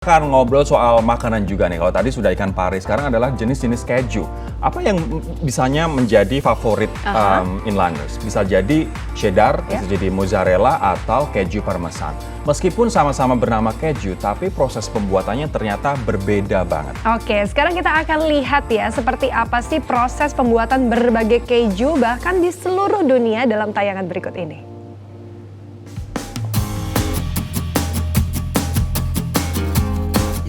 Akan ngobrol soal makanan juga nih. Kalau tadi sudah ikan pari, sekarang adalah jenis-jenis keju. Apa yang bisanya menjadi favorit inlanders? Bisa jadi cheddar, bisa jadi mozzarella atau keju parmesan. Meskipun sama-sama bernama keju, tapi proses pembuatannya ternyata berbeda banget. Oke, sekarang kita akan lihat ya seperti apa sih proses pembuatan berbagai keju bahkan di seluruh dunia dalam tayangan berikut ini.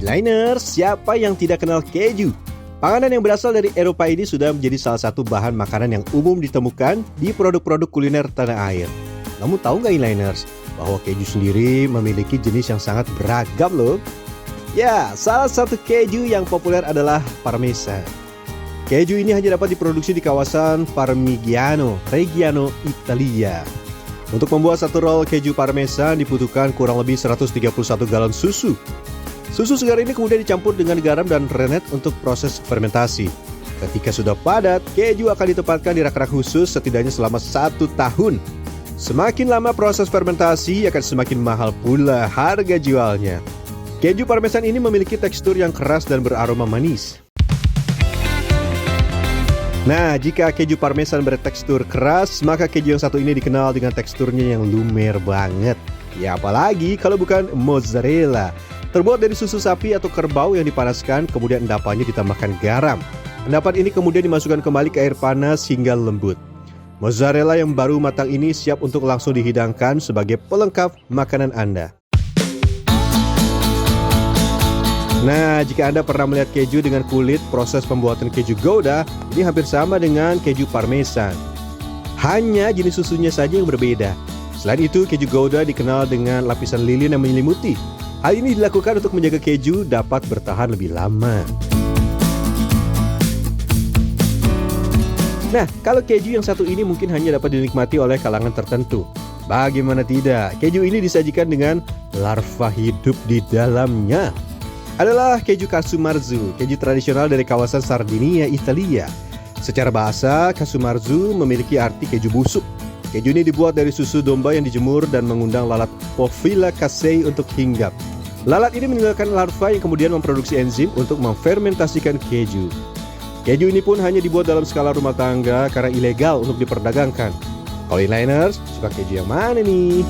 Liners, siapa yang tidak kenal keju? Panganan yang berasal dari Eropa ini sudah menjadi salah satu bahan makanan yang umum ditemukan di produk-produk kuliner tanah air. Namun tahu nggak Liners, bahwa keju sendiri memiliki jenis yang sangat beragam loh? Ya, salah satu keju yang populer adalah Parmesan. Keju ini hanya dapat diproduksi di kawasan Parmigiano, Reggiano, Italia. Untuk membuat satu roll keju Parmesan dibutuhkan kurang lebih 131 galon susu. Susu segar ini kemudian dicampur dengan garam dan rennet untuk proses fermentasi. Ketika sudah padat, keju akan ditempatkan di rak-rak khusus setidaknya selama 1 tahun. Semakin lama proses fermentasi, akan semakin mahal pula harga jualnya. Keju Parmesan ini memiliki tekstur yang keras dan beraroma manis. Nah, jika keju Parmesan bertekstur keras, maka keju yang satu ini dikenal dengan teksturnya yang lumer banget. Ya apalagi kalau bukan mozzarella. Terbuat dari susu sapi atau kerbau yang dipanaskan, kemudian endapannya ditambahkan garam. Endapan ini kemudian dimasukkan kembali ke air panas hingga lembut. Mozzarella yang baru matang ini siap untuk langsung dihidangkan sebagai pelengkap makanan Anda. Nah, jika Anda pernah melihat keju dengan kulit, proses pembuatan keju Gouda ini hampir sama dengan keju Parmesan. Hanya jenis susunya saja yang berbeda. Selain itu, keju Gouda dikenal dengan lapisan lilin yang menyelimuti. Hal ini dilakukan untuk menjaga keju dapat bertahan lebih lama. Nah, kalau keju yang satu ini mungkin hanya dapat dinikmati oleh kalangan tertentu. Bagaimana tidak, keju ini disajikan dengan larva hidup di dalamnya. Adalah keju Casumarzu, keju tradisional dari kawasan Sardinia, Italia. Secara bahasa, Casumarzu memiliki arti keju busuk. Keju ini dibuat dari susu domba yang dijemur dan mengundang lalat Phophila casei untuk hinggap. Lalat ini meninggalkan larva yang kemudian memproduksi enzim untuk memfermentasikan keju. Keju ini pun hanya dibuat dalam skala rumah tangga karena ilegal untuk diperdagangkan. Kalau inliners, suka keju yang mana nih?